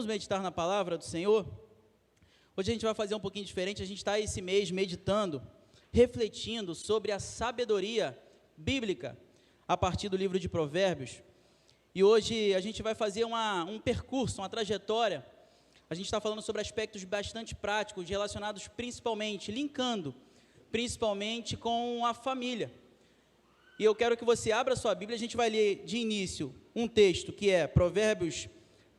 Vamos meditar na palavra do Senhor? Hoje a gente vai fazer um pouquinho diferente. A gente está esse mês meditando, refletindo sobre a sabedoria bíblica a partir do livro de Provérbios. E hoje a gente vai fazer um percurso, uma trajetória. A gente está falando sobre aspectos bastante práticos, relacionados principalmente, linkando, principalmente com a família. E eu quero que você abra a sua Bíblia. A gente vai ler de início um texto que é Provérbios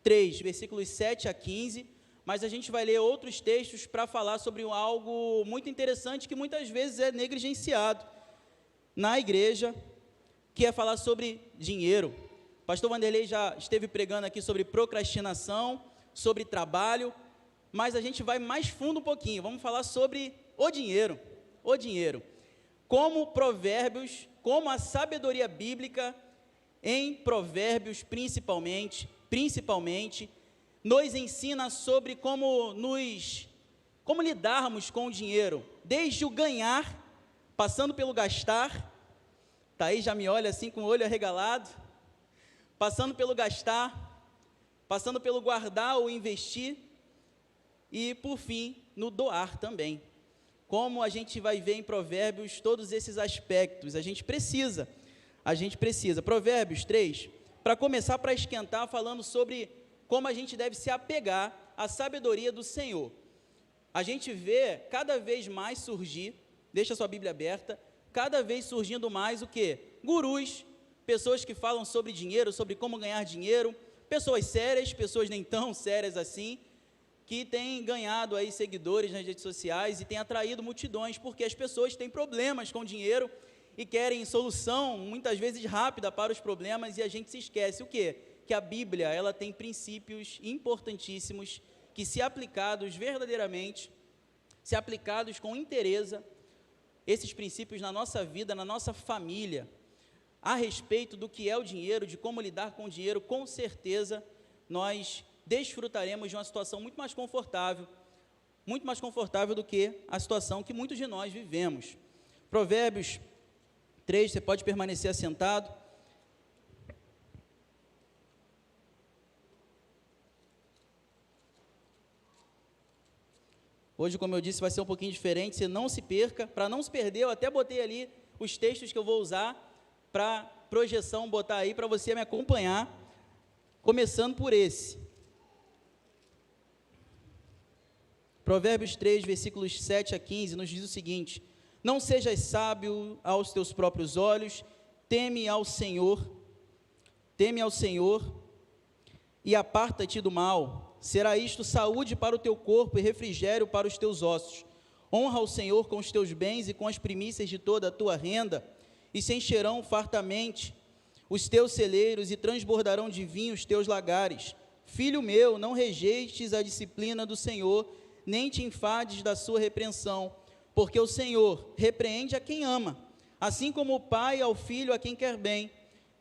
3, versículos 7 a 15, mas a gente vai ler outros textos para falar sobre algo muito interessante que muitas vezes é negligenciado na igreja, que é falar sobre dinheiro. O pastor Vanderlei já esteve pregando aqui sobre procrastinação, sobre trabalho, mas a gente vai mais fundo um pouquinho, vamos falar sobre o dinheiro, como Provérbios, como a sabedoria bíblica em Provérbios principalmente, nos ensina sobre como lidarmos com o dinheiro, desde o ganhar, passando pelo gastar. Thaís já me olha assim com o olho arregalado, passando pelo gastar, passando pelo guardar ou investir, e por fim, no doar também. Como a gente vai ver em Provérbios todos esses aspectos, a gente precisa. Provérbios 3, para começar, para esquentar, falando sobre como a gente deve se apegar à sabedoria do Senhor. A gente vê cada vez mais surgir, deixa a sua Bíblia aberta, cada vez surgindo mais o quê? Gurus, pessoas que falam sobre dinheiro, sobre como ganhar dinheiro, pessoas sérias, pessoas nem tão sérias assim, que têm ganhado aí seguidores nas redes sociais e têm atraído multidões, porque as pessoas têm problemas com dinheiro e querem solução, muitas vezes rápida, para os problemas, e a gente se esquece o quê? Que a Bíblia, ela tem princípios importantíssimos, que se aplicados verdadeiramente, se aplicados com inteireza, esses princípios na nossa vida, na nossa família, a respeito do que é o dinheiro, de como lidar com o dinheiro, com certeza, nós desfrutaremos de uma situação muito mais confortável do que a situação que muitos de nós vivemos. Provérbios 3, você pode permanecer assentado. Hoje, como eu disse, vai ser um pouquinho diferente, você não se perca. Para não se perder, eu até botei ali os textos que eu vou usar para projeção, botar aí para você me acompanhar, começando por esse. Provérbios 3, versículos 7 a 15, nos diz o seguinte: não sejas sábio aos teus próprios olhos, teme ao Senhor e aparta-te do mal. Será isto saúde para o teu corpo e refrigério para os teus ossos. Honra ao Senhor com os teus bens e com as primícias de toda a tua renda, e se encherão fartamente os teus celeiros e transbordarão de vinho os teus lagares. Filho meu, não rejeites a disciplina do Senhor, nem te enfades da sua repreensão, porque o Senhor repreende a quem ama, assim como o pai ao filho a quem quer bem.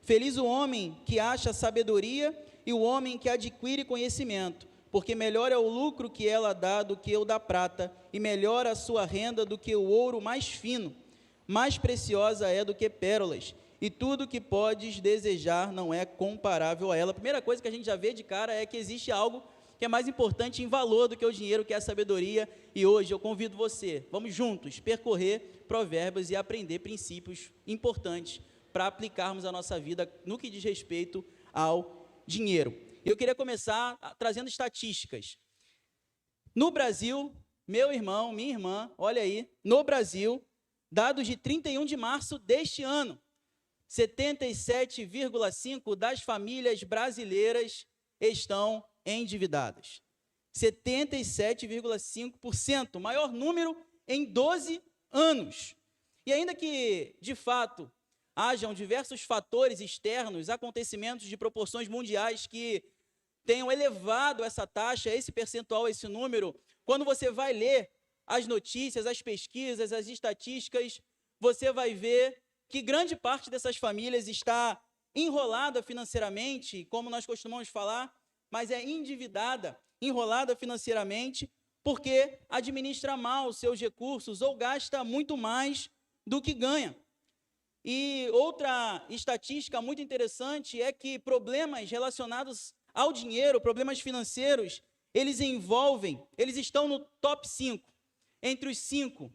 Feliz o homem que acha sabedoria e o homem que adquire conhecimento, porque melhor é o lucro que ela dá do que o da prata, e melhor a sua renda do que o ouro mais fino. Mais preciosa é do que pérolas, e tudo que podes desejar não é comparável a ela. A primeira coisa que a gente já vê de cara é que existe algo que é mais importante em valor do que o dinheiro, que é a sabedoria, e hoje eu convido você, vamos juntos percorrer Provérbios e aprender princípios importantes para aplicarmos a nossa vida no que diz respeito ao dinheiro. Eu queria começar trazendo estatísticas. No Brasil, meu irmão, minha irmã, olha aí, no Brasil, dados de 31 de março deste ano, 77,5% das famílias brasileiras estão endividadas. 77,5%, maior número em 12 anos. E ainda que, de fato, hajam diversos fatores externos, acontecimentos de proporções mundiais que tenham elevado essa taxa, esse percentual, esse número, quando você vai ler as notícias, as pesquisas, as estatísticas, você vai ver que grande parte dessas famílias está enrolada financeiramente, como nós costumamos falar, mas é endividada, enrolada financeiramente, porque administra mal os seus recursos ou gasta muito mais do que ganha. E outra estatística muito interessante é que problemas relacionados ao dinheiro, problemas financeiros, eles estão no top 5, entre os 5,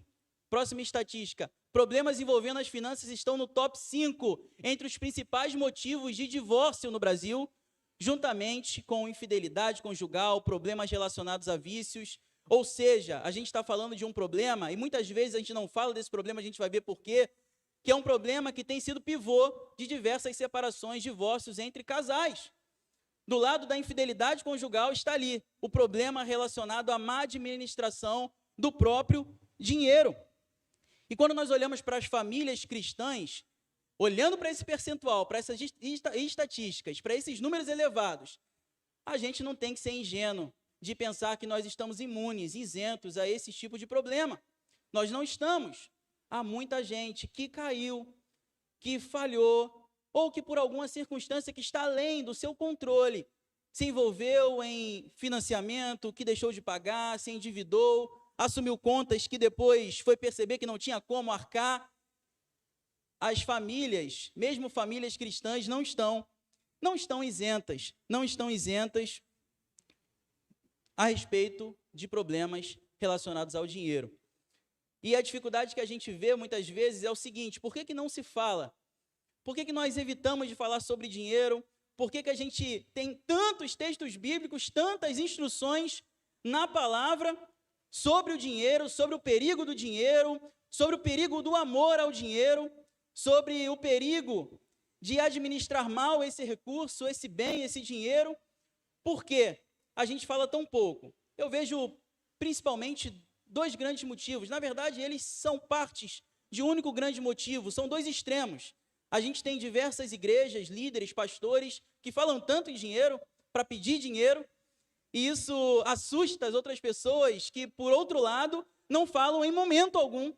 próxima estatística, problemas envolvendo as finanças estão no top 5, entre os principais motivos de divórcio no Brasil, juntamente com infidelidade conjugal, problemas relacionados a vícios. Ou seja, a gente está falando de um problema, e muitas vezes a gente não fala desse problema, a gente vai ver por quê, que é um problema que tem sido pivô de diversas separações, divórcios entre casais. Do lado da infidelidade conjugal está ali o problema relacionado à má administração do próprio dinheiro. E quando nós olhamos para as famílias cristãs, olhando para esse percentual, para essas estatísticas, para esses números elevados, a gente não tem que ser ingênuo de pensar que nós estamos imunes, isentos a esse tipo de problema. Nós não estamos. Há muita gente que caiu, que falhou, ou que por alguma circunstância que está além do seu controle, se envolveu em financiamento, que deixou de pagar, se endividou, assumiu contas que depois foi perceber que não tinha como arcar. As famílias, mesmo famílias cristãs, não estão isentas a respeito de problemas relacionados ao dinheiro. E a dificuldade que a gente vê muitas vezes é o seguinte: por que não se fala? Por que nós evitamos de falar sobre dinheiro? Por que a gente tem tantos textos bíblicos, tantas instruções na palavra sobre o dinheiro, sobre o perigo do dinheiro, sobre o perigo do amor ao dinheiro, sobre o perigo de administrar mal esse recurso, esse bem, esse dinheiro? Por que a gente fala tão pouco? Eu vejo principalmente 2 grandes motivos. Na verdade, eles são partes de um único grande motivo, são 2 extremos. A gente tem diversas igrejas, líderes, pastores, que falam tanto em dinheiro, para pedir dinheiro, e isso assusta as outras pessoas que, por outro lado, não falam em momento algum.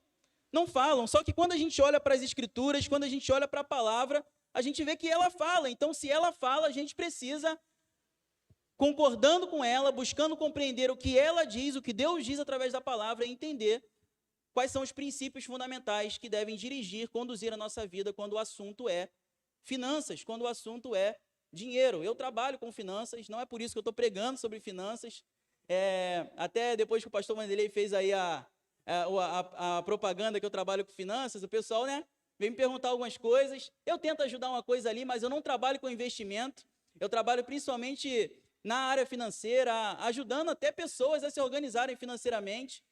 Não falam, só que quando a gente olha para as Escrituras, quando a gente olha para a palavra, a gente vê que ela fala. Então, se ela fala, a gente precisa, concordando com ela, buscando compreender o que ela diz, o que Deus diz através da palavra, e entender quais são os princípios fundamentais que devem dirigir, conduzir a nossa vida quando o assunto é finanças, quando o assunto é dinheiro. Eu trabalho com finanças, não é por isso que eu estou pregando sobre finanças. Até depois que o pastor Vanderlei fez aí a propaganda que eu trabalho com finanças, o pessoal, vem me perguntar algumas coisas. Eu tento ajudar uma coisa ali, mas eu não trabalho com investimento. Eu trabalho principalmente na área financeira, ajudando até pessoas a se organizarem financeiramente.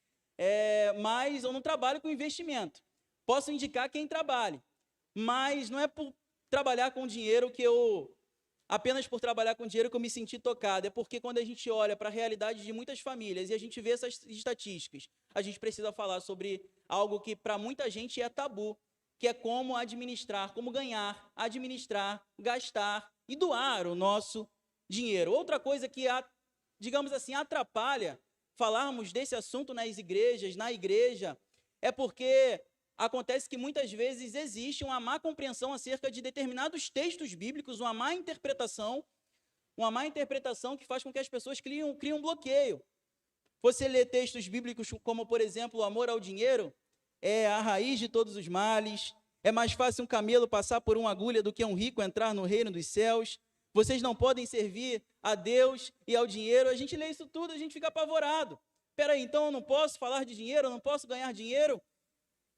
Mas eu não trabalho com investimento. Posso indicar quem trabalhe, mas não é por trabalhar com dinheiro apenas por trabalhar com dinheiro que eu me senti tocado. É porque quando a gente olha para a realidade de muitas famílias e a gente vê essas estatísticas, a gente precisa falar sobre algo que para muita gente é tabu, que é como administrar, como ganhar, administrar, gastar e doar o nosso dinheiro. Outra coisa que, digamos assim, atrapalha falarmos desse assunto nas igrejas, na igreja, é porque acontece que muitas vezes existe uma má compreensão acerca de determinados textos bíblicos, uma má interpretação que faz com que as pessoas criem um bloqueio. Você lê textos bíblicos como, por exemplo, o amor ao dinheiro é a raiz de todos os males, é mais fácil um camelo passar por uma agulha do que um rico entrar no reino dos céus, vocês não podem servir a Deus e ao dinheiro. A gente lê isso tudo, a gente fica apavorado. Espera aí, então eu não posso falar de dinheiro, eu não posso ganhar dinheiro?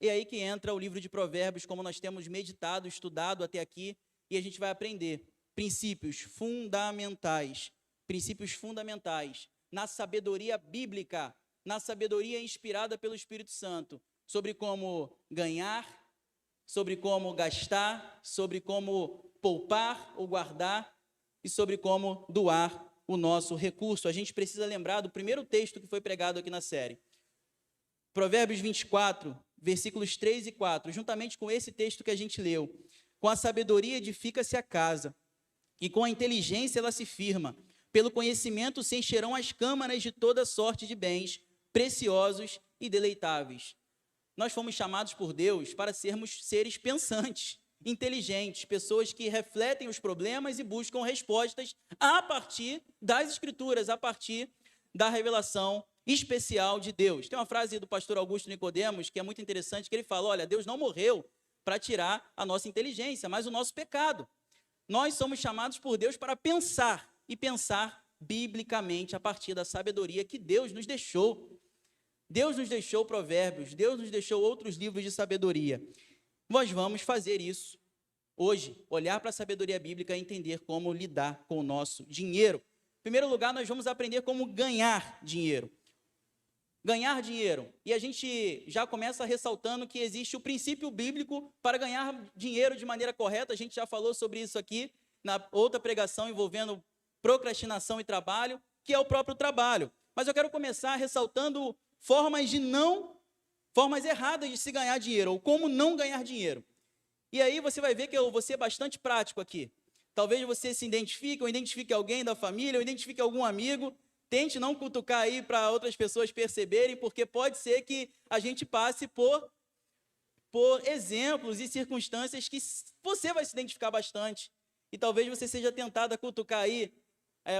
E aí que entra o livro de Provérbios, como nós temos meditado, estudado até aqui, e a gente vai aprender princípios fundamentais na sabedoria bíblica, na sabedoria inspirada pelo Espírito Santo, sobre como ganhar, sobre como gastar, sobre como poupar ou guardar e sobre como doar o nosso recurso. A gente precisa lembrar do primeiro texto que foi pregado aqui na série. Provérbios 24, versículos 3 e 4, juntamente com esse texto que a gente leu. Com a sabedoria edifica-se a casa, e com a inteligência ela se firma. Pelo conhecimento se encherão as câmaras de toda sorte de bens, preciosos e deleitáveis. Nós fomos chamados por Deus para sermos seres pensantes, inteligentes, pessoas que refletem os problemas e buscam respostas a partir das Escrituras, a partir da revelação especial de Deus. Tem uma frase do pastor Augusto Nicodemos que é muito interessante, que ele fala: olha, Deus não morreu para tirar a nossa inteligência, mas o nosso pecado. Nós somos chamados por Deus para pensar, e pensar biblicamente a partir da sabedoria que Deus nos deixou. Deus nos deixou Provérbios, Deus nos deixou outros livros de sabedoria. Nós vamos fazer isso hoje, olhar para a sabedoria bíblica e entender como lidar com o nosso dinheiro. Em primeiro lugar, nós vamos aprender como ganhar dinheiro. Ganhar dinheiro. E a gente já começa ressaltando que existe o princípio bíblico para ganhar dinheiro de maneira correta. A gente já falou sobre isso aqui na outra pregação envolvendo procrastinação e trabalho, que é o próprio trabalho. Mas eu quero começar ressaltando formas erradas de se ganhar dinheiro, ou como não ganhar dinheiro. E aí você vai ver que eu vou ser bastante prático aqui. Talvez você se identifique, ou identifique alguém da família, ou identifique algum amigo. Tente não cutucar aí para outras pessoas perceberem, porque pode ser que a gente passe por exemplos e circunstâncias que você vai se identificar bastante. E talvez você seja tentado a cutucar aí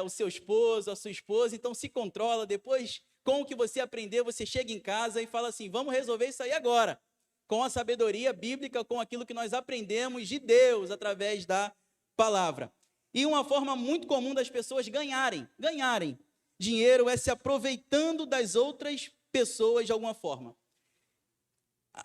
o seu esposo, a sua esposa. Então se controla. Depois, com o que você aprender, você chega em casa e fala assim: vamos resolver isso aí agora, com a sabedoria bíblica, com aquilo que nós aprendemos de Deus através da palavra. E uma forma muito comum das pessoas ganharem dinheiro é se aproveitando das outras pessoas de alguma forma.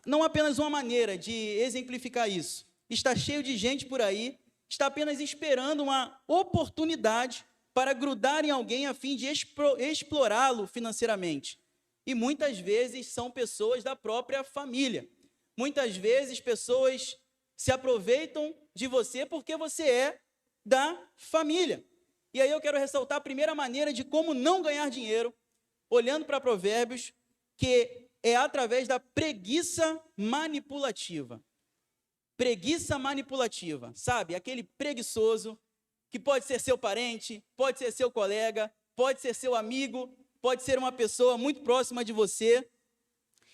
Não apenas uma maneira de exemplificar isso. Está cheio de gente por aí, está apenas esperando uma oportunidade para grudar em alguém a fim de explorá-lo financeiramente. E muitas vezes são pessoas da própria família. Muitas vezes pessoas se aproveitam de você porque você é da família. E aí eu quero ressaltar a primeira maneira de como não ganhar dinheiro, olhando para Provérbios, que é através da preguiça manipulativa. Preguiça manipulativa, sabe? Aquele preguiçoso que pode ser seu parente, pode ser seu colega, pode ser seu amigo, pode ser uma pessoa muito próxima de você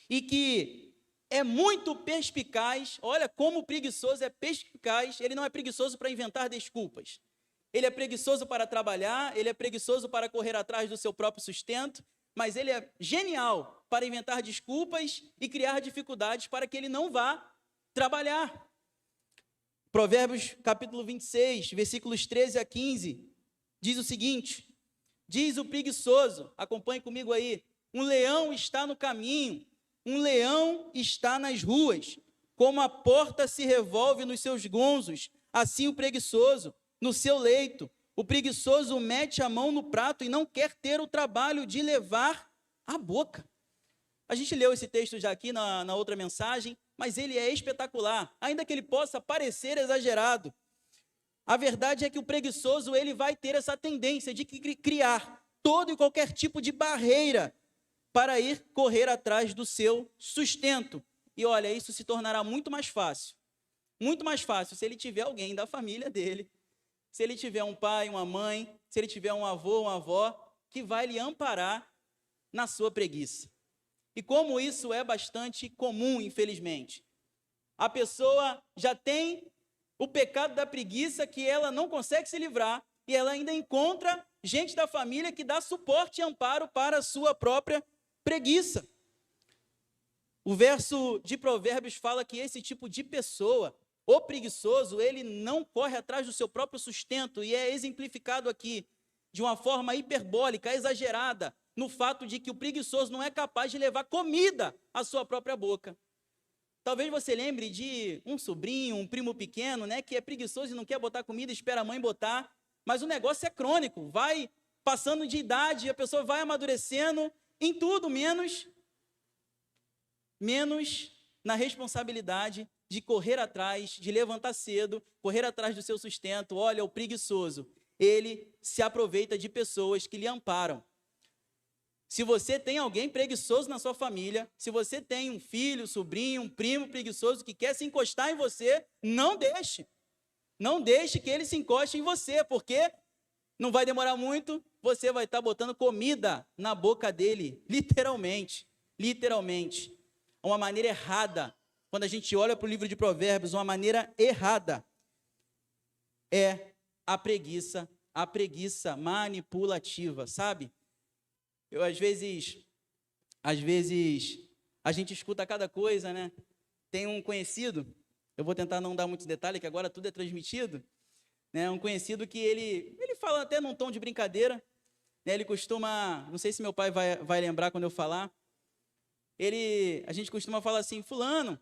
e que é muito perspicaz. Olha como o preguiçoso é perspicaz. Ele não é preguiçoso para inventar desculpas. Ele é preguiçoso para trabalhar, ele é preguiçoso para correr atrás do seu próprio sustento, mas ele é genial para inventar desculpas e criar dificuldades para que ele não vá trabalhar. Provérbios capítulo 26, versículos 13 a 15, diz o seguinte: diz o preguiçoso, acompanhe comigo aí: um leão está no caminho, um leão está nas ruas, como a porta se revolve nos seus gonzos, assim o preguiçoso no seu leito. O preguiçoso mete a mão no prato e não quer ter o trabalho de levar à boca. A gente leu esse texto já aqui na outra mensagem, mas ele é espetacular, ainda que ele possa parecer exagerado. A verdade é que o preguiçoso ele vai ter essa tendência de criar todo e qualquer tipo de barreira para ir correr atrás do seu sustento. E olha, isso se tornará muito mais fácil se ele tiver alguém da família dele, se ele tiver um pai, uma mãe, se ele tiver um avô, uma avó, que vai lhe amparar na sua preguiça. E como isso é bastante comum, infelizmente. A pessoa já tem o pecado da preguiça que ela não consegue se livrar e ela ainda encontra gente da família que dá suporte e amparo para a sua própria preguiça. O verso de Provérbios fala que esse tipo de pessoa, o preguiçoso, ele não corre atrás do seu próprio sustento, e é exemplificado aqui de uma forma hiperbólica, exagerada, no fato de que o preguiçoso não é capaz de levar comida à sua própria boca. Talvez você lembre de um sobrinho, um primo pequeno, né, que é preguiçoso e não quer botar comida, espera a mãe botar, mas o negócio é crônico, vai passando de idade, a pessoa vai amadurecendo em tudo, menos na responsabilidade de correr atrás, de levantar cedo, correr atrás do seu sustento. Olha, o preguiçoso, ele se aproveita de pessoas que lhe amparam. Se você tem alguém preguiçoso na sua família, se você tem um filho, sobrinho, um primo preguiçoso que quer se encostar em você, não deixe. Não deixe que ele se encoste em você, porque não vai demorar muito, você vai estar botando comida na boca dele, literalmente. Literalmente. Uma maneira errada. Quando a gente olha para o livro de Provérbios, uma maneira errada é a preguiça manipulativa, sabe? Eu, às vezes, a gente escuta cada coisa, né? Tem um conhecido, eu vou tentar não dar muitos detalhes, que agora tudo é transmitido, né? Um conhecido que ele fala até num tom de brincadeira, né? Ele costuma, não sei se meu pai vai lembrar quando eu falar, a gente costuma falar assim, fulano,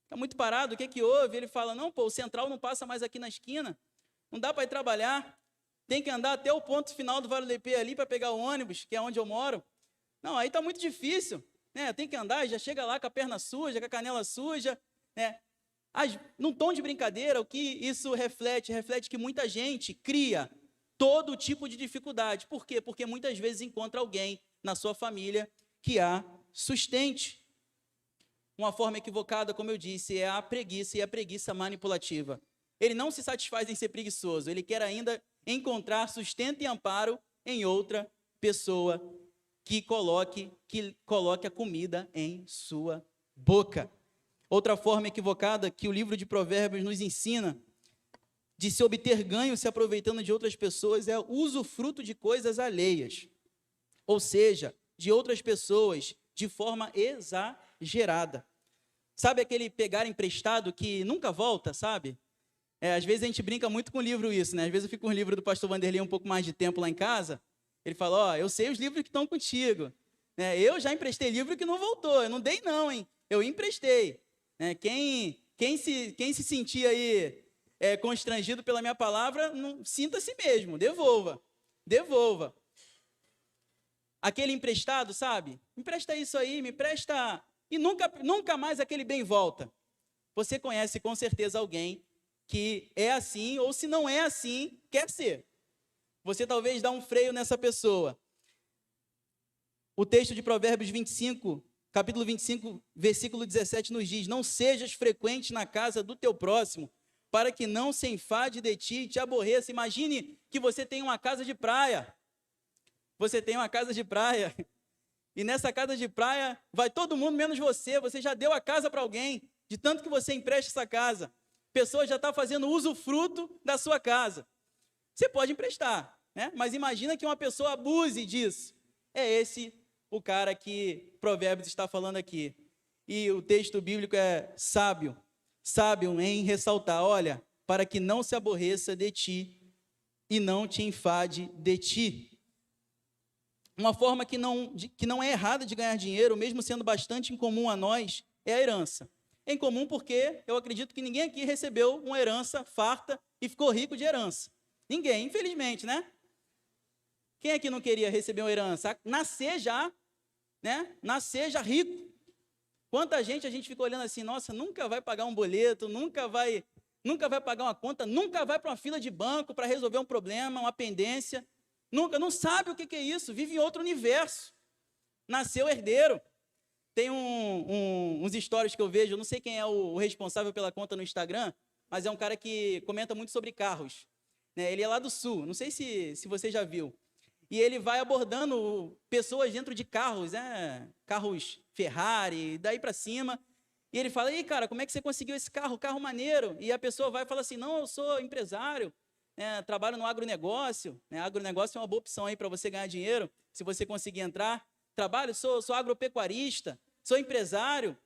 está muito parado, o que que houve? Ele fala, não, pô, o central não passa mais aqui na esquina, não dá para ir trabalhar, tem que andar até o ponto final do Vale do Ipê ali para pegar o ônibus, que é onde eu moro. Não, aí está muito difícil, né? Tem que andar, já chega lá com a perna suja, com a canela suja, né? Num tom de brincadeira, o que isso reflete? Reflete que muita gente cria todo tipo de dificuldade. Por quê? Porque muitas vezes encontra alguém na sua família que a sustente. Uma forma equivocada, como eu disse, é a preguiça e a preguiça manipulativa. Ele não se satisfaz em ser preguiçoso, ele quer ainda encontrar sustento e amparo em outra pessoa que coloque a comida em sua boca. Outra forma equivocada que o livro de Provérbios nos ensina de se obter ganho se aproveitando de outras pessoas é o usufruto de coisas alheias, ou seja, de outras pessoas de forma exagerada. Sabe aquele pegar emprestado que nunca volta, sabe? Às vezes a gente brinca muito com o livro isso, né? Às vezes eu fico com o livro do pastor Vanderlei um pouco mais de tempo lá em casa, ele fala, eu sei os livros que estão contigo, né? Eu já emprestei livro que não voltou, eu não dei não, hein? Eu emprestei. Quem se sentir aí constrangido pela minha palavra, sinta-se mesmo, devolva. Aquele emprestado, sabe? Empresta isso aí, me empresta, e nunca mais aquele bem volta. Você conhece com certeza alguém que é assim, ou se não é assim, quer ser. Você talvez dá um freio nessa pessoa. O texto de Provérbios 25, capítulo 25, versículo 17 nos diz, não sejas frequente na casa do teu próximo, para que não se enfade de ti e te aborreça. Imagine que você tem uma casa de praia. E nessa casa de praia vai todo mundo menos você. Você já deu a casa para alguém, de tanto que você empresta essa casa. A pessoa já está fazendo usufruto da sua casa. Você pode emprestar, né? Mas imagina que uma pessoa abuse disso. É esse o cara que Provérbios está falando aqui. E o texto bíblico é sábio em ressaltar, olha, para que não se aborreça de ti e não te enfade de ti. Uma forma que não é errada de ganhar dinheiro, mesmo sendo bastante incomum a nós, é a herança. É incomum porque eu acredito que ninguém aqui recebeu uma herança farta e ficou rico de herança. Ninguém, infelizmente, né? Quem aqui não queria receber uma herança? Nascer já rico. Quanta gente a gente fica olhando assim, nossa, nunca vai pagar um boleto, nunca vai pagar uma conta, nunca vai para uma fila de banco para resolver um problema, uma pendência, não sabe o que é isso, vive em outro universo. Nasceu herdeiro. Tem uns stories que eu vejo, eu não sei quem é o responsável pela conta no Instagram, mas é um cara que comenta muito sobre carros. Né? Ele é lá do Sul, não sei se você já viu. E ele vai abordando pessoas dentro de carros, né? Carros Ferrari, daí para cima. E ele fala, e cara, como é que você conseguiu esse carro? Carro maneiro. E a pessoa vai e fala assim, não, eu sou empresário, trabalho no agronegócio. Né? Agronegócio é uma boa opção aí para você ganhar dinheiro, se você conseguir entrar. Trabalho, sou agropecuarista, sou empresário.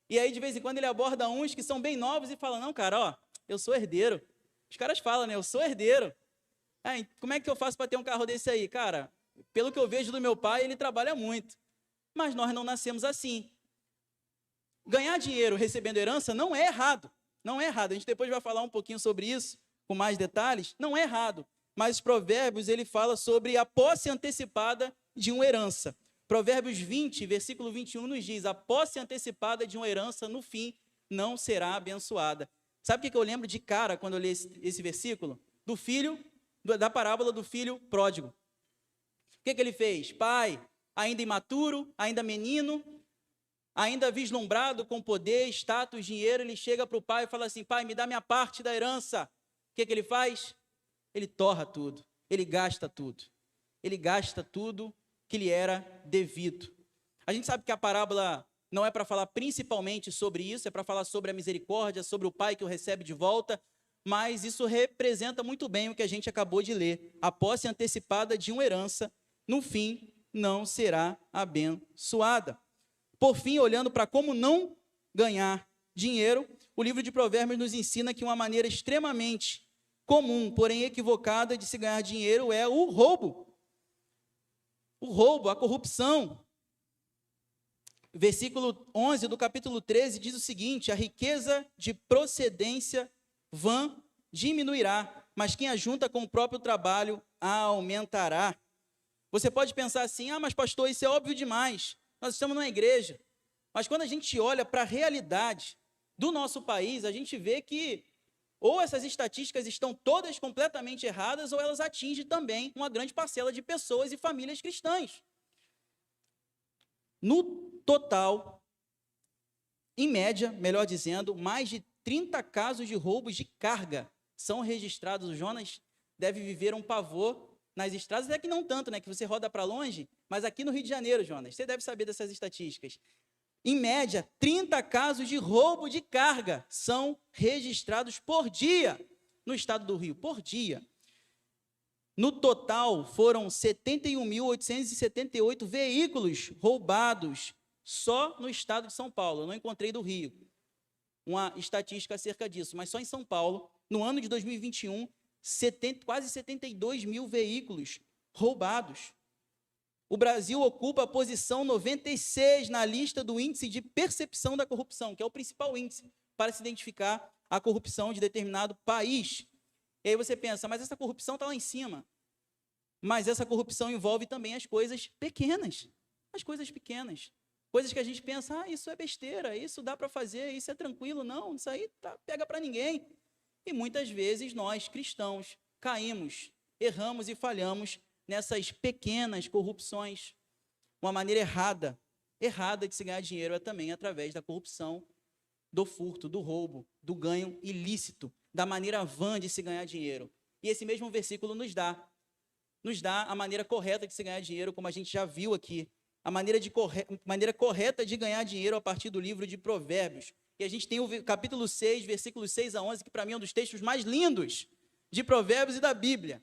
E aí, de vez em quando, ele aborda uns que são bem novos e fala, não, cara, eu sou herdeiro. Os caras falam, né, eu sou herdeiro. Como é que eu faço para ter um carro desse aí? Cara, pelo que eu vejo do meu pai, ele trabalha muito. Mas nós não nascemos assim. Ganhar dinheiro recebendo herança não é errado. Não é errado. A gente depois vai falar um pouquinho sobre isso, com mais detalhes. Não é errado. Mas os Provérbios, ele fala sobre a posse antecipada de uma herança. Provérbios 20, versículo 21 nos diz, a posse antecipada de uma herança, no fim, não será abençoada. Sabe o que eu lembro de cara quando eu li esse versículo? Da parábola do filho pródigo. O que ele fez? Pai, ainda imaturo, ainda menino, ainda vislumbrado com poder, status, dinheiro, ele chega para o pai e fala assim, pai, me dá minha parte da herança. O que ele faz? Ele torra tudo, ele gasta tudo que lhe era devido. A gente sabe que a parábola não é para falar principalmente sobre isso, é para falar sobre a misericórdia, sobre o pai que o recebe de volta, mas isso representa muito bem o que a gente acabou de ler. A posse antecipada de uma herança, no fim, não será abençoada. Por fim, olhando para como não ganhar dinheiro, o livro de Provérbios nos ensina que uma maneira extremamente comum, porém equivocada de se ganhar dinheiro é o roubo. O roubo, a corrupção. Versículo 11 do capítulo 13 diz o seguinte: a riqueza de procedência vã diminuirá, mas quem ajunta com o próprio trabalho a aumentará. Você pode pensar assim: mas pastor, isso é óbvio demais, nós estamos numa igreja. Mas quando a gente olha para a realidade do nosso país, a gente vê que ou essas estatísticas estão todas completamente erradas, ou elas atingem também uma grande parcela de pessoas e famílias cristãs. No total, em média, melhor dizendo, mais de 30 casos de roubos de carga são registrados. O Jonas deve viver um pavor nas estradas, até que não tanto, né, que você roda para longe, mas aqui no Rio de Janeiro, Jonas, você deve saber dessas estatísticas. Em média, 30 casos de roubo de carga são registrados por dia no estado do Rio, por dia. No total, foram 71.878 veículos roubados só no estado de São Paulo. Eu não encontrei do Rio uma estatística acerca disso, mas só em São Paulo, no ano de 2021, quase 72 mil veículos roubados. O Brasil ocupa a posição 96 na lista do índice de percepção da corrupção, que é o principal índice para se identificar a corrupção de determinado país. E aí você pensa, mas essa corrupção está lá em cima. Mas essa corrupção envolve também as coisas pequenas. As coisas pequenas. Coisas que a gente pensa, isso é besteira, isso dá para fazer, isso é tranquilo. Não, isso aí pega para ninguém. E muitas vezes nós, cristãos, caímos, erramos e falhamos nessas pequenas corrupções. Uma maneira errada de se ganhar dinheiro é também através da corrupção, do furto, do roubo, do ganho ilícito, da maneira vã de se ganhar dinheiro. E esse mesmo versículo nos dá a maneira correta de se ganhar dinheiro, como a gente já viu aqui, a maneira correta de ganhar dinheiro a partir do livro de Provérbios. E a gente tem o capítulo 6, versículos 6 a 11, que para mim é um dos textos mais lindos de Provérbios e da Bíblia.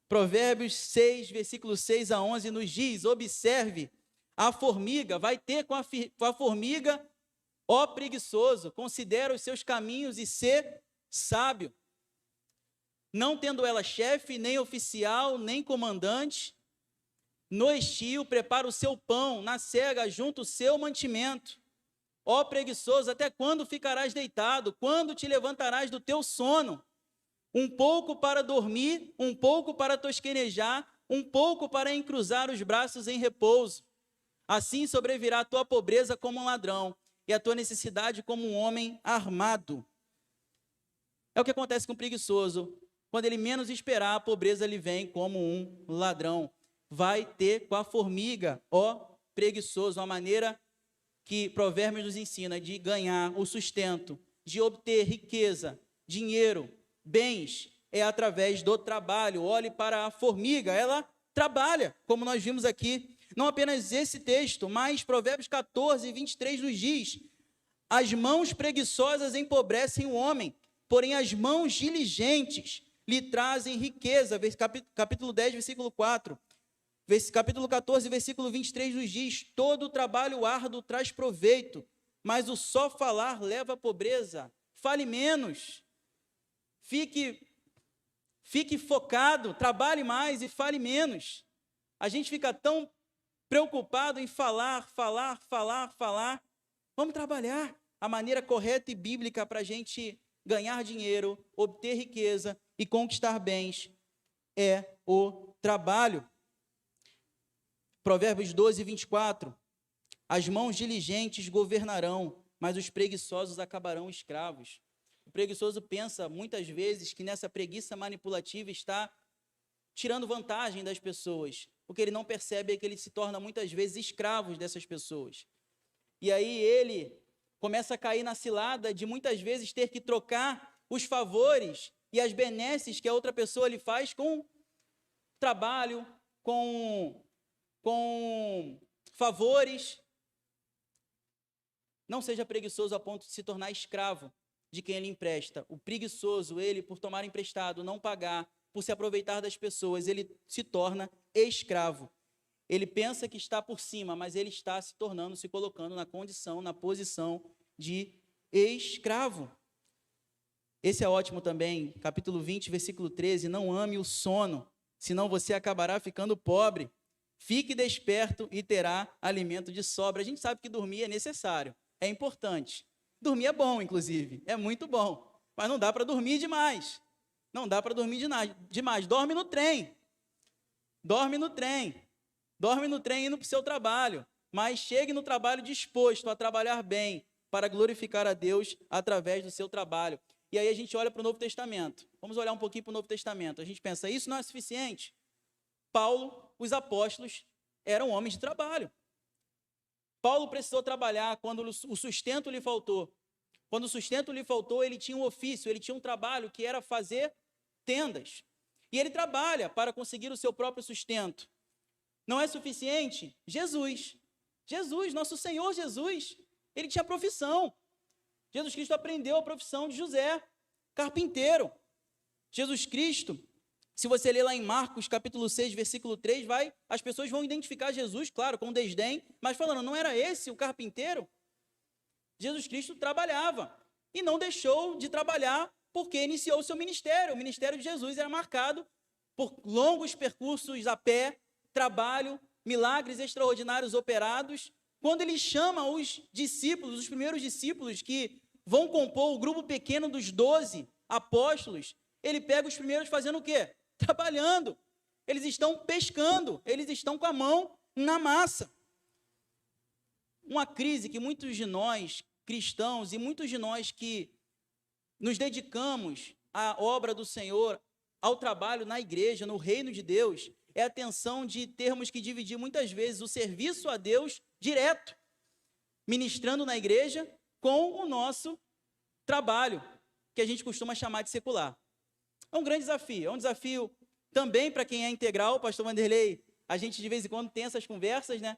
Provérbios 6, versículo 6 a 11, nos diz: observe a formiga, vai ter com a formiga, ó preguiçoso, considera os seus caminhos e sê sábio. Não tendo ela chefe, nem oficial, nem comandante, no estio prepara o seu pão, na cega junta o seu mantimento. Ó preguiçoso, até quando ficarás deitado? Quando te levantarás do teu sono? Um pouco para dormir, um pouco para tosquenejar, um pouco para encruzar os braços em repouso. Assim sobrevirá a tua pobreza como um ladrão, e a tua necessidade como um homem armado. É o que acontece com o preguiçoso. Quando ele menos esperar, a pobreza lhe vem como um ladrão. Vai ter com a formiga, ó preguiçoso, uma maneira que Provérbios nos ensina de ganhar o sustento, de obter riqueza, dinheiro, bens, é através do trabalho. Olhe para a formiga, ela trabalha, como nós vimos aqui. Não apenas esse texto, mas Provérbios 14, 23 nos diz: as mãos preguiçosas empobrecem o homem, porém as mãos diligentes lhe trazem riqueza. Capítulo 10, versículo 4. Capítulo 14, versículo 23 nos diz: todo trabalho árduo traz proveito, mas o só falar leva à pobreza. Fale menos. Fique focado, trabalhe mais e fale menos. A gente fica tão preocupado em falar. Vamos trabalhar. A maneira correta e bíblica para a gente ganhar dinheiro, obter riqueza e conquistar bens é o trabalho. Provérbios 12, 24. As mãos diligentes governarão, mas os preguiçosos acabarão escravos. O preguiçoso pensa muitas vezes que nessa preguiça manipulativa está tirando vantagem das pessoas. O que ele não percebe é que ele se torna muitas vezes escravo dessas pessoas. E aí ele começa a cair na cilada de muitas vezes ter que trocar os favores e as benesses que a outra pessoa lhe faz com trabalho, com favores. Não seja preguiçoso a ponto de se tornar escravo de quem ele empresta. O preguiçoso, ele, por tomar emprestado, não pagar, por se aproveitar das pessoas, ele se torna escravo. Ele pensa que está por cima, mas ele está se colocando na posição de escravo. Esse é ótimo também, capítulo 20, versículo 13, não ame o sono, senão você acabará ficando pobre. Fique desperto e terá alimento de sobra. A gente sabe que dormir é necessário, é importante. Dormir é bom, inclusive, é muito bom, mas não dá para dormir demais. Não dá para dormir demais. Dorme no trem. Dorme no trem. Dorme no trem indo para o seu trabalho. Mas chegue no trabalho disposto a trabalhar bem, para glorificar a Deus através do seu trabalho. E aí a gente olha para o Novo Testamento. Vamos olhar um pouquinho para o Novo Testamento. A gente pensa, isso não é suficiente. Paulo, os apóstolos, eram homens de trabalho. Paulo precisou trabalhar quando o sustento lhe faltou. Quando o sustento lhe faltou, ele tinha um ofício, ele tinha um trabalho que era fazer tendas. E ele trabalha para conseguir o seu próprio sustento. Não é suficiente? Jesus, nosso Senhor Jesus, ele tinha profissão. Jesus Cristo aprendeu a profissão de José, carpinteiro. Jesus Cristo, se você ler lá em Marcos, capítulo 6, versículo 3, as pessoas vão identificar Jesus, claro, com desdém, mas falando, não era esse o carpinteiro? Jesus Cristo trabalhava e não deixou de trabalhar porque iniciou o seu ministério. O ministério de Jesus era marcado por longos percursos a pé, trabalho, milagres extraordinários operados. Quando ele chama os discípulos, os primeiros discípulos que vão compor o grupo pequeno dos 12 apóstolos, ele pega os primeiros fazendo o quê? Trabalhando. Eles estão pescando, eles estão com a mão na massa. Uma crise que muitos de nós, cristãos, e muitos de nós que nos dedicamos à obra do Senhor, ao trabalho na igreja, no reino de Deus, é a tensão de termos que dividir muitas vezes o serviço a Deus direto, ministrando na igreja, com o nosso trabalho, que a gente costuma chamar de secular. É um grande desafio, é um desafio também para quem é integral. Pastor Vanderlei, a gente de vez em quando tem essas conversas, né?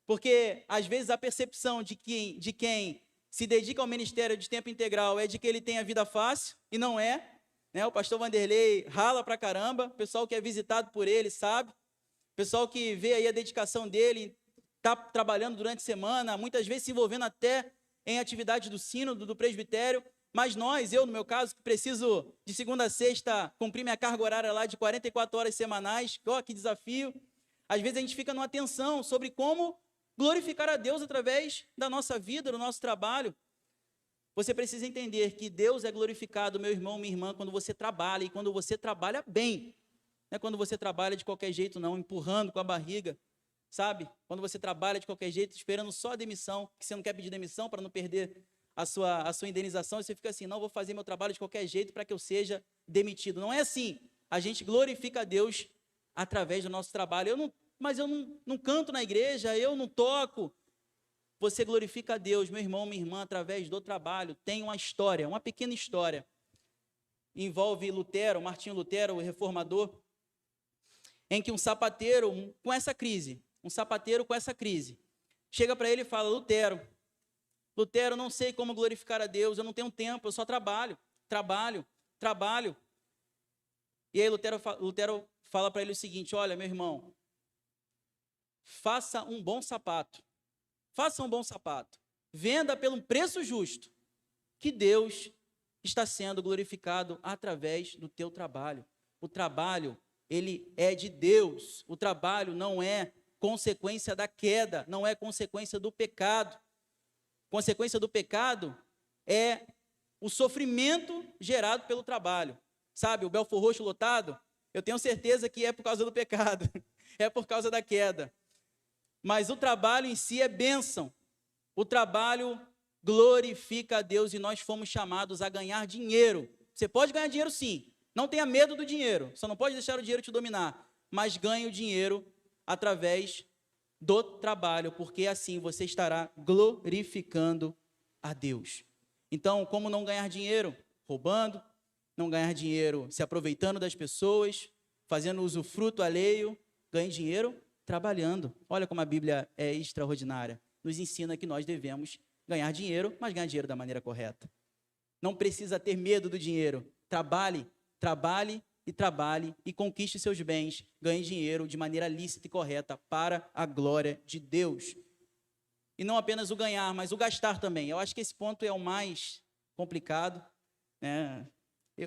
Porque às vezes a percepção de quem se dedica ao ministério de tempo integral é de que ele tem a vida fácil, e não é, né? O pastor Vanderlei rala pra caramba, o pessoal que é visitado por ele sabe, o pessoal que vê aí a dedicação dele, está trabalhando durante a semana, muitas vezes se envolvendo até em atividades do sínodo, do presbitério, mas eu no meu caso, que preciso de segunda a sexta cumprir minha carga horária lá de 44 horas semanais, que desafio, às vezes a gente fica numa tensão sobre como glorificar a Deus através da nossa vida, do nosso trabalho. Você precisa entender que Deus é glorificado, meu irmão, minha irmã, quando você trabalha, e quando você trabalha bem. Não é quando você trabalha de qualquer jeito, não, empurrando com a barriga, sabe? Quando você trabalha de qualquer jeito, esperando só a demissão, que você não quer pedir demissão para não perder a sua indenização, e você fica assim, não, vou fazer meu trabalho de qualquer jeito para que eu seja demitido. Não é assim. A gente glorifica a Deus através do nosso trabalho. Mas eu não canto na igreja, eu não toco. Você glorifica a Deus, meu irmão, minha irmã, através do trabalho. Tem uma história, uma pequena história. Envolve Lutero, Martinho Lutero, o reformador, em que um sapateiro com essa crise, chega para ele e fala, Lutero, não sei como glorificar a Deus, eu não tenho tempo, eu só trabalho. E aí Lutero fala para ele o seguinte, olha, meu irmão, faça um bom sapato, venda pelo preço justo, que Deus está sendo glorificado através do teu trabalho. O trabalho, ele é de Deus, o trabalho não é consequência da queda, não é consequência do pecado. Consequência do pecado é o sofrimento gerado pelo trabalho. Sabe, o Belfor Roxo lotado, eu tenho certeza que é por causa do pecado, é por causa da queda. Mas o trabalho em si é bênção. O trabalho glorifica a Deus e nós fomos chamados a ganhar dinheiro. Você pode ganhar dinheiro sim, não tenha medo do dinheiro, só não pode deixar o dinheiro te dominar, mas ganhe o dinheiro através do trabalho, porque assim você estará glorificando a Deus. Então, como não ganhar dinheiro? Roubando, não ganhar dinheiro se aproveitando das pessoas, fazendo usufruto alheio, ganhe dinheiro trabalhando. Olha como a Bíblia é extraordinária. Nos ensina que nós devemos ganhar dinheiro, mas ganhar dinheiro da maneira correta. Não precisa ter medo do dinheiro. Trabalhe e conquiste seus bens. Ganhe dinheiro de maneira lícita e correta para a glória de Deus. E não apenas o ganhar, mas o gastar também. Eu acho que esse ponto é o mais complicado, né?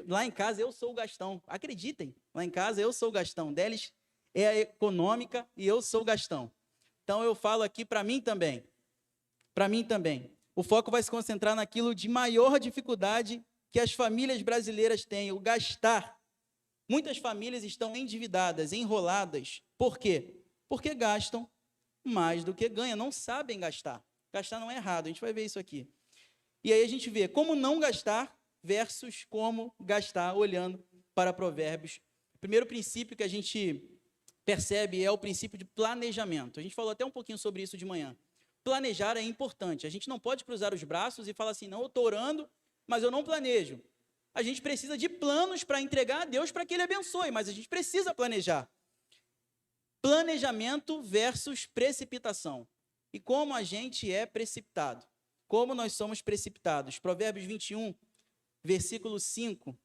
Lá em casa eu sou o Gastão, acreditem, lá em casa eu sou o Gastão, Delis é a econômica e eu sou o Gastão. Então eu falo aqui para mim também, o foco vai se concentrar naquilo de maior dificuldade que as famílias brasileiras têm, o gastar. Muitas famílias estão endividadas, enroladas, por quê? Porque gastam mais do que ganham, não sabem gastar. Gastar não é errado, a gente vai ver isso aqui. E aí a gente vê como não gastar versus como gastar, olhando para Provérbios. O primeiro princípio que a gente percebe é o princípio de planejamento. A gente falou até um pouquinho sobre isso de manhã. Planejar é importante. A gente não pode cruzar os braços e falar assim, não, eu estou orando, mas eu não planejo. A gente precisa de planos para entregar a Deus para que Ele abençoe, mas a gente precisa planejar. Planejamento versus precipitação. E como a gente é precipitado? Como nós somos precipitados? Provérbios 21, versículo 5,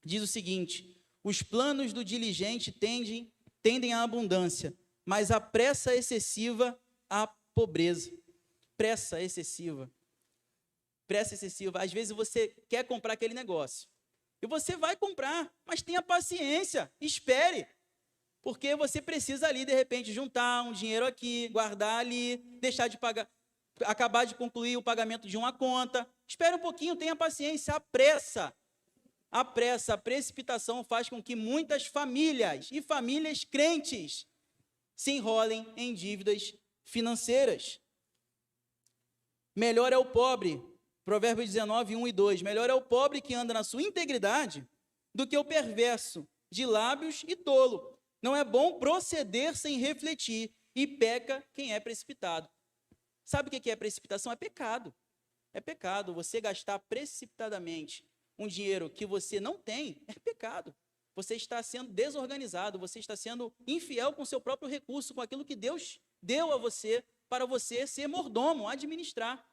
diz o seguinte: os planos do diligente tendem à abundância, mas a pressa excessiva à pobreza. Pressa excessiva. Às vezes você quer comprar aquele negócio. E você vai comprar, mas tenha paciência, espere. Porque você precisa ali, de repente, juntar um dinheiro aqui, guardar ali, deixar de pagar, acabar de concluir o pagamento de uma conta. Espere um pouquinho, tenha paciência. A precipitação faz com que muitas famílias e famílias crentes se enrolem em dívidas financeiras. Melhor é o pobre, Provérbios 19, 1 e 2, melhor é o pobre que anda na sua integridade do que o perverso, de lábios e tolo. Não é bom proceder sem refletir, e peca quem é precipitado. Sabe o que é precipitação? É pecado. É pecado. Você gastar precipitadamente um dinheiro que você não tem, é pecado. Você está sendo desorganizado, você está sendo infiel com o seu próprio recurso, com aquilo que Deus deu a você, para você ser mordomo, administrar.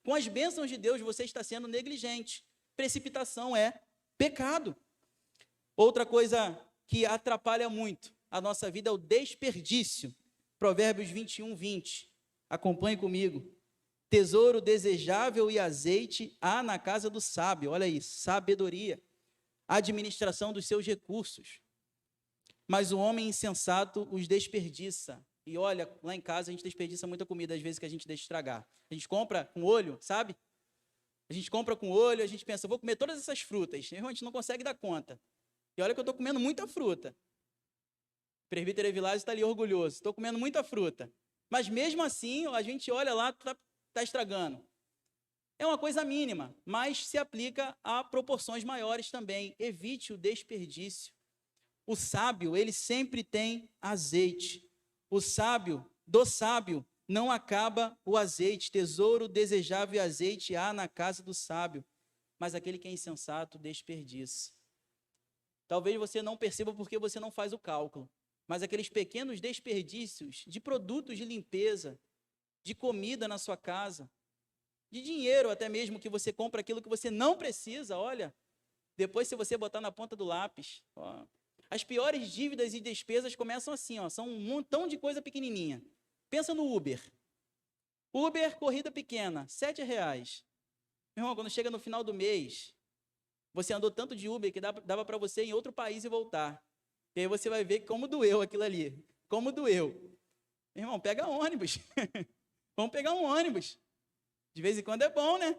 Com as bênçãos de Deus, você está sendo negligente. Precipitação é pecado. Outra coisa que atrapalha muito a nossa vida é o desperdício. Provérbios 21, 20. Acompanhe comigo. Tesouro desejável e azeite há na casa do sábio. Olha aí, sabedoria. Administração dos seus recursos. Mas o homem insensato os desperdiça. E olha, lá em casa a gente desperdiça muita comida, às vezes que a gente deixa estragar. A gente compra com olho, sabe? A gente compra com olho, a gente pensa, vou comer todas essas frutas. A gente não consegue dar conta. E olha que eu estou comendo muita fruta. O presbítero Evilásio está ali orgulhoso. Estou comendo muita fruta. Mas mesmo assim, a gente olha lá, está estragando. É uma coisa mínima, mas se aplica a proporções maiores também. Evite o desperdício. O sábio, ele sempre tem azeite. Do sábio não acaba o azeite. Tesouro desejável e azeite há na casa do sábio. Mas aquele que é insensato desperdiça. Talvez você não perceba porque você não faz o cálculo. Mas aqueles pequenos desperdícios de produtos de limpeza, de comida na sua casa, de dinheiro até mesmo que você compra aquilo que você não precisa, olha, depois se você botar na ponta do lápis, ó, as piores dívidas e despesas começam assim, ó, são um montão de coisa pequenininha. Pensa no Uber. Uber, corrida pequena, R$7. Meu irmão, quando chega no final do mês, você andou tanto de Uber que dava para você ir em outro país e voltar. E aí você vai ver como doeu aquilo ali. Como doeu. Meu irmão, pega ônibus. Vamos pegar um ônibus. De vez em quando é bom, né?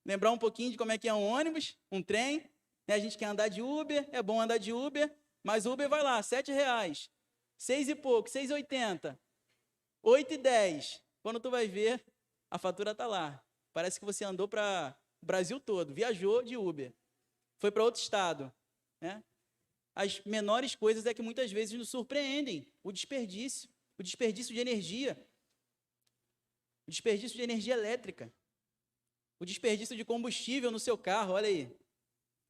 Lembrar um pouquinho de como é que é um ônibus, um trem. Né? A gente quer andar de Uber, é bom andar de Uber, mas o Uber vai lá, R$7. 6 e pouco, 6,80. 8,10. Quando tu vai ver, a fatura está lá. Parece que você andou para o Brasil todo, viajou de Uber. Foi para outro estado. Né? As menores coisas é que muitas vezes nos surpreendem. O desperdício de energia. O desperdício de energia elétrica. O desperdício de combustível no seu carro, olha aí.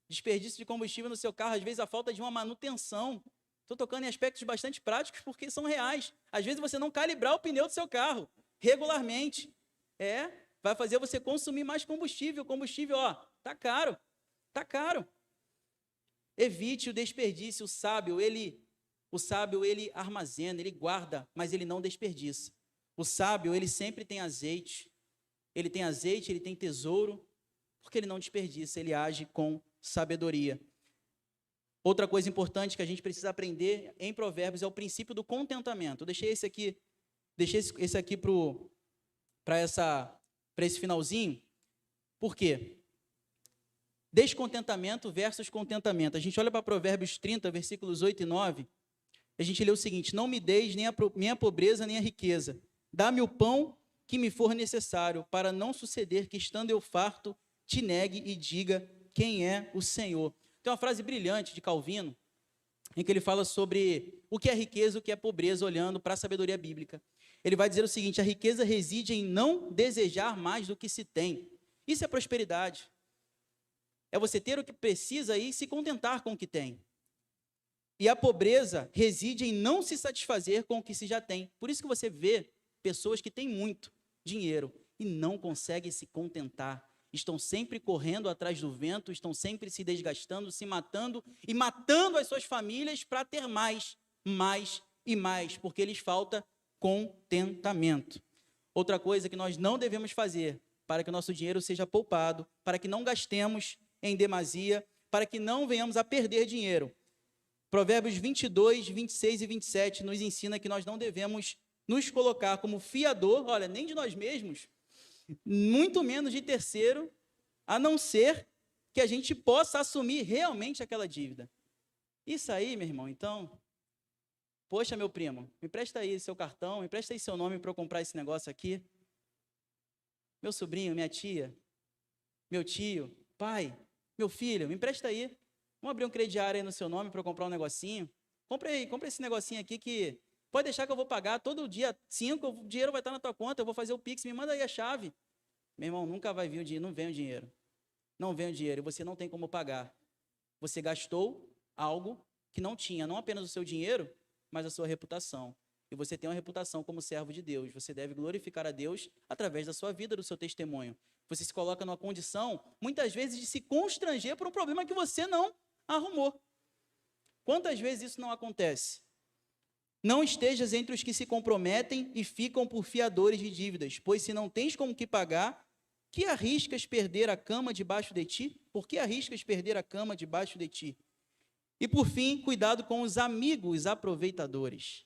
Desperdício de combustível no seu carro, às vezes a falta de uma manutenção. Estou tocando em aspectos bastante práticos porque são reais. Às vezes você não calibrar o pneu do seu carro regularmente. Vai fazer você consumir mais combustível. O combustível, ó, tá caro. Tá caro. Evite o desperdício. O sábio, ele armazena, ele guarda, mas ele não desperdiça. O sábio, ele sempre tem azeite. Ele tem tesouro, porque ele não desperdiça, ele age com sabedoria. Outra coisa importante que a gente precisa aprender em Provérbios é o princípio do contentamento. Eu deixei esse aqui para esse finalzinho. Por quê? Descontentamento versus contentamento. A gente olha para Provérbios 30, versículos 8 e 9, a gente lê o seguinte: não me deis nem a pobreza nem a riqueza, dá-me o pão que me for necessário, para não suceder que, estando eu farto, te negue e diga quem é o Senhor. Tem uma frase brilhante de Calvino, em que ele fala sobre o que é riqueza e o que é pobreza, olhando para a sabedoria bíblica. Ele vai dizer o seguinte: a riqueza reside em não desejar mais do que se tem. Isso é prosperidade. É você ter o que precisa e se contentar com o que tem. E a pobreza reside em não se satisfazer com o que se já tem. Por isso que você vê pessoas que têm muito dinheiro e não conseguem se contentar. Estão sempre correndo atrás do vento, estão sempre se desgastando, se matando e matando as suas famílias para ter mais e mais, porque lhes falta contentamento. Outra coisa que nós não devemos fazer para que o nosso dinheiro seja poupado, para que não gastemos em demasia, para que não venhamos a perder dinheiro. Provérbios 22, 26 e 27 nos ensina que nós não devemos nos colocar como fiador, olha, nem de nós mesmos, muito menos de terceiro, a não ser que a gente possa assumir realmente aquela dívida. Isso aí, meu irmão, então, poxa, meu primo, me empresta aí seu cartão, me empresta aí seu nome para eu comprar esse negócio aqui. Meu sobrinho, minha tia, meu tio, pai, meu filho, me empresta aí. Vamos abrir um crediário aí no seu nome para eu comprar um negocinho. Compre esse negocinho aqui que pode deixar que eu vou pagar todo dia 5, o dinheiro vai estar na tua conta, eu vou fazer o Pix, me manda aí a chave. Meu irmão, nunca vai vir o dinheiro, não vem o dinheiro. Não vem o dinheiro e você não tem como pagar. Você gastou algo que não tinha, não apenas o seu dinheiro, mas a sua reputação. E você tem uma reputação como servo de Deus. Você deve glorificar a Deus através da sua vida, do seu testemunho. Você se coloca numa condição, muitas vezes, de se constranger por um problema que você não arrumou. Quantas vezes isso não acontece? Não estejas entre os que se comprometem e ficam por fiadores de dívidas, pois se não tens como que pagar, que arriscas perder a cama debaixo de ti? Por que arriscas perder a cama debaixo de ti? E por fim, cuidado com os amigos aproveitadores.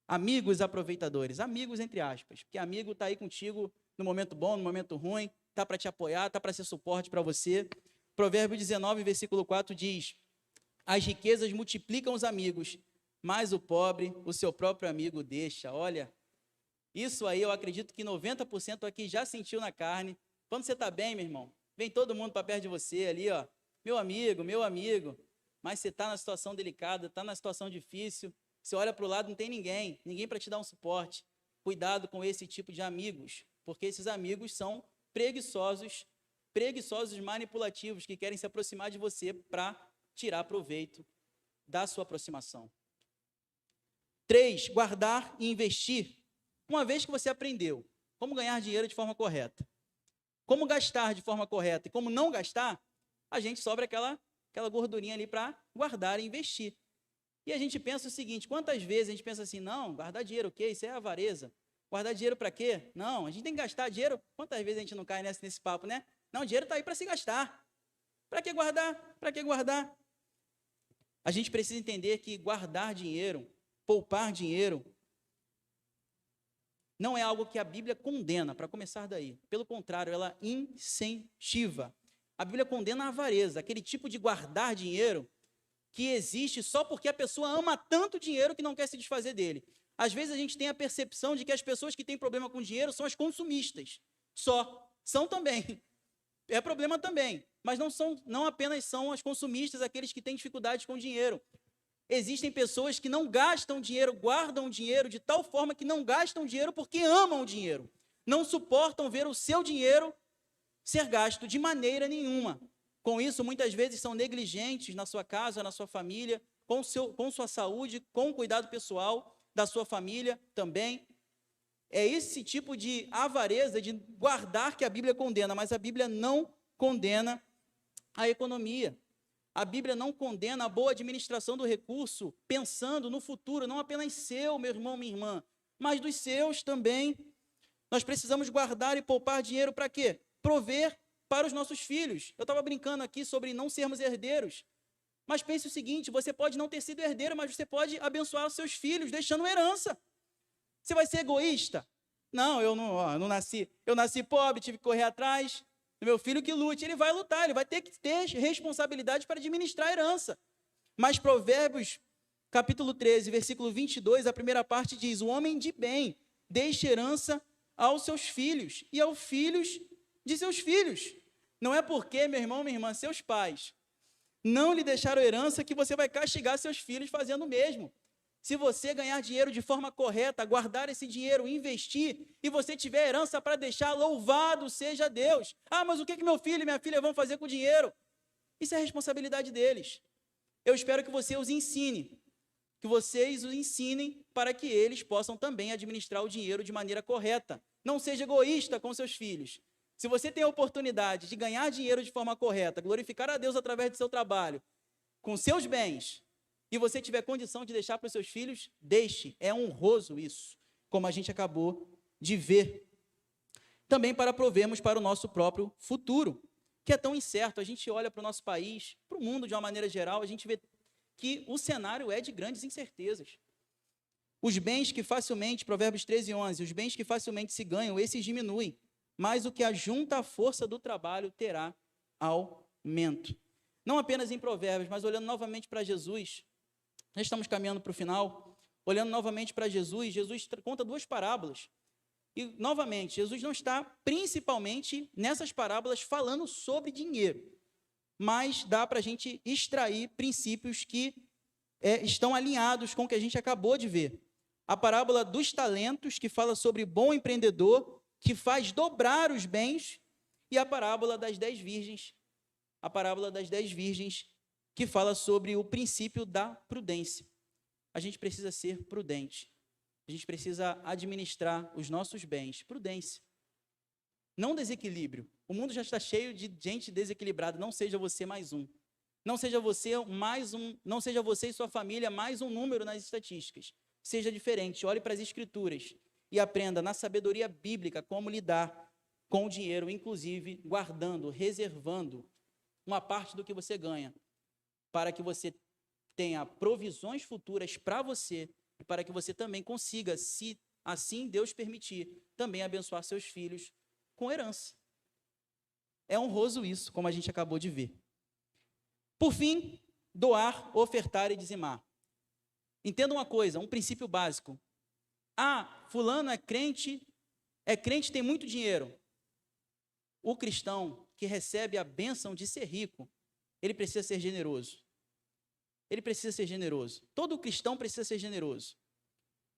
Amigos aproveitadores, amigos entre aspas, porque amigo está aí contigo no momento bom, no momento ruim, está para te apoiar, está para ser suporte para você. Provérbio 19, versículo 4 diz: as riquezas multiplicam os amigos, mas o pobre, o seu próprio amigo deixa. Olha, isso aí eu acredito que 90% aqui já sentiu na carne. Quando você está bem, meu irmão, vem todo mundo para perto de você ali, ó, meu amigo, mas você está na situação delicada, está na situação difícil, você olha para o lado, não tem ninguém para te dar um suporte. Cuidado com esse tipo de amigos, porque esses amigos são preguiçosos manipulativos, que querem se aproximar de você para tirar proveito da sua aproximação. 3, guardar e investir. Uma vez que você aprendeu como ganhar dinheiro de forma correta, como gastar de forma correta e como não gastar, a gente sobra aquela gordurinha ali para guardar e investir. E a gente pensa o seguinte: quantas vezes a gente pensa assim, não, guardar dinheiro o quê? Isso é avareza. Guardar dinheiro para quê? Não, a gente tem que gastar dinheiro. Quantas vezes a gente não cai nesse papo, né? Não, o dinheiro está aí para se gastar. Para que guardar? Para que guardar? A gente precisa entender que guardar dinheiro, poupar dinheiro, não é algo que a Bíblia condena, para começar daí. Pelo contrário, ela incentiva. A Bíblia condena a avareza, aquele tipo de guardar dinheiro que existe só porque a pessoa ama tanto dinheiro que não quer se desfazer dele. Às vezes a gente tem a percepção de que as pessoas que têm problema com dinheiro são as consumistas. São também. É problema também. Mas não apenas são as consumistas, aqueles que têm dificuldades com dinheiro. Existem pessoas que não gastam dinheiro, guardam dinheiro de tal forma que não gastam dinheiro porque amam o dinheiro. Não suportam ver o seu dinheiro ser gasto de maneira nenhuma. Com isso, muitas vezes são negligentes na sua casa, na sua família, com sua saúde, com o cuidado pessoal da sua família também. É esse tipo de avareza, de guardar, que a Bíblia condena, mas a Bíblia não condena a economia. A Bíblia não condena a boa administração do recurso, pensando no futuro, não apenas seu, meu irmão, minha irmã, mas dos seus também. Nós precisamos guardar e poupar dinheiro para quê? Prover para os nossos filhos. Eu estava brincando aqui sobre não sermos herdeiros. Mas pense o seguinte, você pode não ter sido herdeiro, mas você pode abençoar os seus filhos, deixando uma herança. Você vai ser egoísta? Não, eu não nasci. Eu nasci pobre, tive que correr atrás do meu filho que lute. Ele vai lutar, ele vai ter que ter responsabilidade para administrar a herança. Mas Provérbios, capítulo 13, versículo 22, a primeira parte diz: o homem de bem deixa herança aos seus filhos e aos filhos de seus filhos. Não é porque, meu irmão, minha irmã, seus pais não lhe deixaram herança que você vai castigar seus filhos fazendo o mesmo. Se você ganhar dinheiro de forma correta, guardar esse dinheiro, investir, e você tiver herança para deixar, louvado seja Deus. Ah, mas o que meu filho e minha filha vão fazer com o dinheiro? Isso é responsabilidade deles. Eu espero que você os ensine, que vocês os ensinem para que eles possam também administrar o dinheiro de maneira correta. Não seja egoísta com seus filhos. Se você tem a oportunidade de ganhar dinheiro de forma correta, glorificar a Deus através do seu trabalho, com seus bens, e você tiver condição de deixar para os seus filhos, deixe. É honroso isso, como a gente acabou de ver. Também para provermos para o nosso próprio futuro, que é tão incerto. A gente olha para o nosso país, para o mundo de uma maneira geral, a gente vê que o cenário é de grandes incertezas. Os bens que facilmente, Provérbios 13, 11, os bens que facilmente se ganham, esses diminuem, mas o que ajunta a força do trabalho terá aumento. Não apenas em Provérbios, mas olhando novamente para Jesus, já estamos caminhando para o final, olhando novamente para Jesus, Jesus conta duas parábolas. E, novamente, Jesus não está principalmente nessas parábolas falando sobre dinheiro, mas dá para a gente extrair princípios que estão alinhados com o que a gente acabou de ver. A parábola dos talentos, que fala sobre bom empreendedor, que faz dobrar os bens, e a parábola das 10 virgens, que fala sobre o princípio da prudência. A gente precisa ser prudente. A gente precisa administrar os nossos bens. Prudência. Não desequilíbrio. O mundo já está cheio de gente desequilibrada. Não seja você mais um. Não seja você e sua família mais um número nas estatísticas. Seja diferente. Olhe para as Escrituras e aprenda na sabedoria bíblica como lidar com o dinheiro, inclusive guardando, reservando uma parte do que você ganha, para que você tenha provisões futuras para você e para que você também consiga, se assim Deus permitir, também abençoar seus filhos com herança. É honroso isso, como a gente acabou de ver. Por fim, doar, ofertar e dizimar. Entenda uma coisa, um princípio básico. Ah, fulano é crente, tem muito dinheiro. O cristão que recebe a bênção de ser rico, ele precisa ser generoso. Ele precisa ser generoso. Todo cristão precisa ser generoso.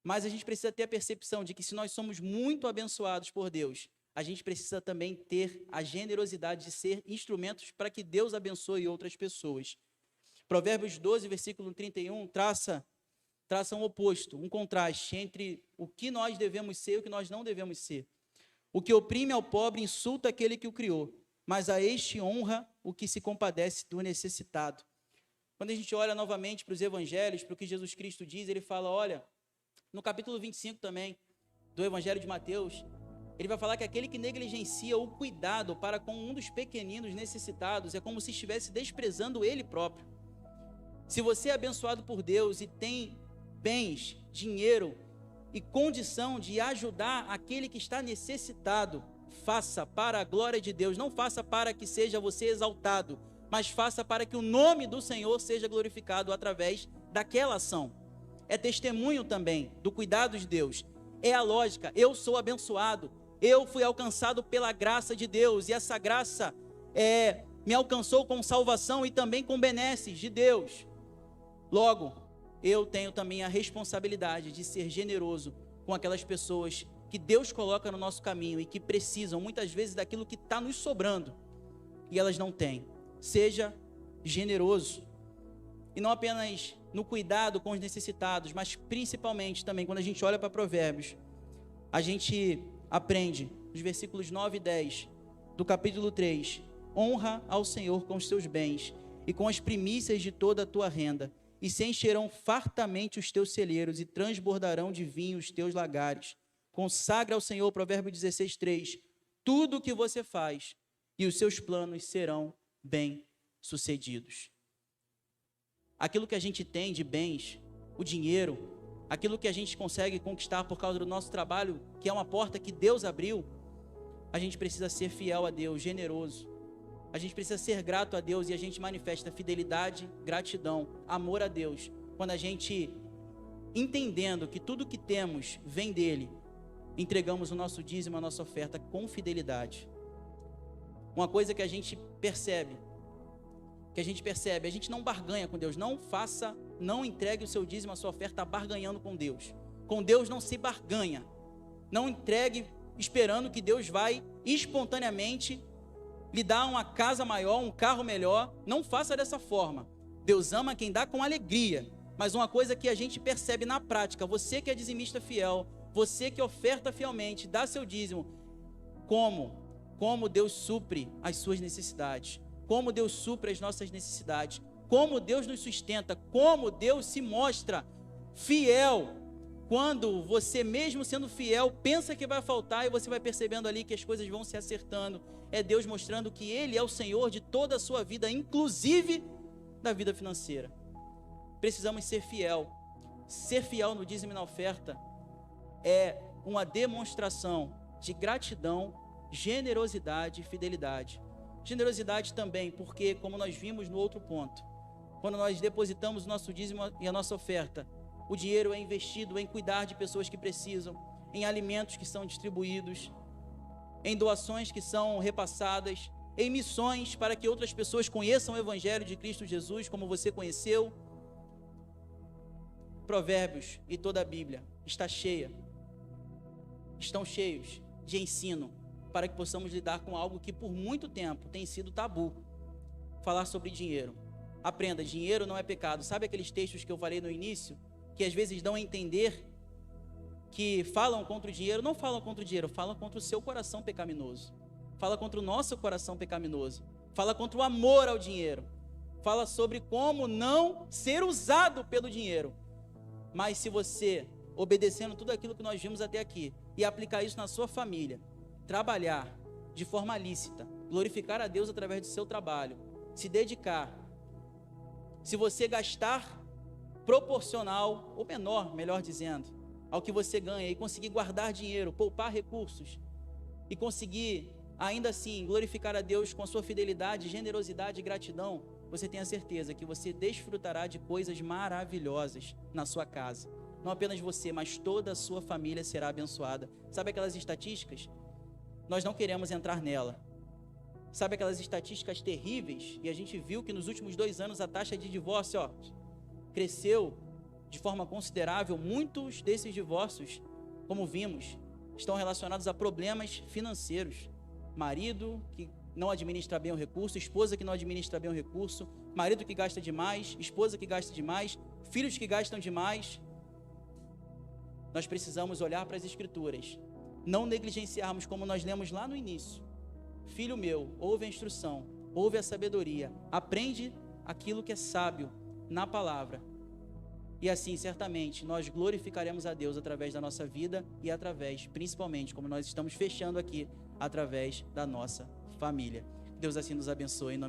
Mas a gente precisa ter a percepção de que se nós somos muito abençoados por Deus, a gente precisa também ter a generosidade de ser instrumentos para que Deus abençoe outras pessoas. Provérbios 12, versículo 31, traça um oposto, um contraste entre o que nós devemos ser e o que nós não devemos ser. O que oprime ao pobre insulta aquele que o criou, mas a este honra o que se compadece do necessitado. Quando a gente olha novamente para os evangelhos, para o que Jesus Cristo diz, ele fala, olha, no capítulo 25 também, do Evangelho de Mateus, ele vai falar que aquele que negligencia o cuidado para com um dos pequeninos necessitados é como se estivesse desprezando ele próprio. Se você é abençoado por Deus e tem bens, dinheiro e condição de ajudar aquele que está necessitado, faça para a glória de Deus, não faça para que seja você exaltado, mas faça para que o nome do Senhor seja glorificado através daquela ação. É testemunho também do cuidado de Deus. É a lógica, eu sou abençoado, eu fui alcançado pela graça de Deus, e essa graça me alcançou com salvação e também com benesses de Deus. Logo, eu tenho também a responsabilidade de ser generoso com aquelas pessoas que Deus coloca no nosso caminho e que precisam muitas vezes daquilo que está nos sobrando e elas não têm. Seja generoso, e não apenas no cuidado com os necessitados, mas principalmente também quando a gente olha para Provérbios, a gente aprende nos versículos 9 e 10 do capítulo 3, honra ao Senhor com os teus bens e com as primícias de toda a tua renda, e se encherão fartamente os teus celeiros e transbordarão de vinho os teus lagares. Consagra ao Senhor, Provérbio 16, 3, tudo o que você faz, e os seus planos serão bem-sucedidos. aquilo que a gente tem de bens, o dinheiro, aquilo que a gente consegue conquistar por causa do nosso trabalho, que é uma porta que Deus abriu, a gente precisa ser fiel a Deus, generoso. A gente precisa ser grato a Deus, e a gente manifesta fidelidade, gratidão, amor a Deus, quando a gente, entendendo que tudo que temos vem dele, entregamos o nosso dízimo, a nossa oferta com fidelidade. Uma coisa que a gente percebe, a gente não barganha com Deus. Não entregue o seu dízimo, a sua oferta barganhando com Deus. Com Deus não se barganha. Não entregue esperando que Deus vai espontaneamente lhe dar uma casa maior, um carro melhor. Não faça dessa forma. Deus ama quem dá com alegria. Mas uma coisa que a gente percebe na prática, você que é dizimista fiel, você que oferta fielmente, dá seu dízimo, como Deus supre as suas necessidades, como Deus supre as nossas necessidades, como Deus nos sustenta, como Deus se mostra fiel, quando você, mesmo sendo fiel, pensa que vai faltar, e você vai percebendo ali que as coisas vão se acertando. É Deus mostrando que Ele é o Senhor de toda a sua vida, inclusive da vida financeira. Precisamos ser fiel. Ser fiel no dízimo e na oferta é uma demonstração de gratidão, generosidade e fidelidade. Generosidade também, porque, como nós vimos no outro ponto, quando nós depositamos o nosso dízimo e a nossa oferta, o dinheiro é investido em cuidar de pessoas que precisam, em alimentos que são distribuídos, em doações que são repassadas, em missões para que outras pessoas conheçam o Evangelho de Cristo Jesus, como você conheceu. Provérbios e toda a Bíblia estão cheios de ensino para que possamos lidar com algo que por muito tempo tem sido tabu, falar sobre dinheiro. Aprenda, dinheiro não é pecado. Sabe aqueles textos que eu falei no início, que às vezes dão a entender que falam contra o dinheiro? Não falam contra o dinheiro, falam contra o seu coração pecaminoso, fala contra o nosso coração pecaminoso, fala contra o amor ao dinheiro, fala sobre como não ser usado pelo dinheiro. Mas se você, obedecendo tudo aquilo que nós vimos até aqui, e aplicar isso na sua família, trabalhar de forma lícita, glorificar a Deus através do seu trabalho, se dedicar, se você gastar proporcional, ou menor, melhor dizendo, ao que você ganha, e conseguir guardar dinheiro, poupar recursos, e conseguir, ainda assim, glorificar a Deus com a sua fidelidade, generosidade e gratidão, você tenha certeza que você desfrutará de coisas maravilhosas na sua casa. Não apenas você, mas toda a sua família será abençoada. Sabe aquelas estatísticas? Nós não queremos entrar nela. Sabe aquelas estatísticas terríveis? E a gente viu que nos últimos 2 anos a taxa de divórcio cresceu de forma considerável. Muitos desses divórcios, como vimos, estão relacionados a problemas financeiros. Marido que não administra bem o recurso, esposa que não administra bem o recurso, marido que gasta demais, esposa que gasta demais, filhos que gastam demais. Nós precisamos olhar para as Escrituras, não negligenciarmos, como nós lemos lá no início. Filho meu, ouve a instrução, ouve a sabedoria, aprende aquilo que é sábio na palavra, e assim certamente nós glorificaremos a Deus através da nossa vida e através, principalmente, como nós estamos fechando aqui, através da nossa família. Deus assim nos abençoe em nome de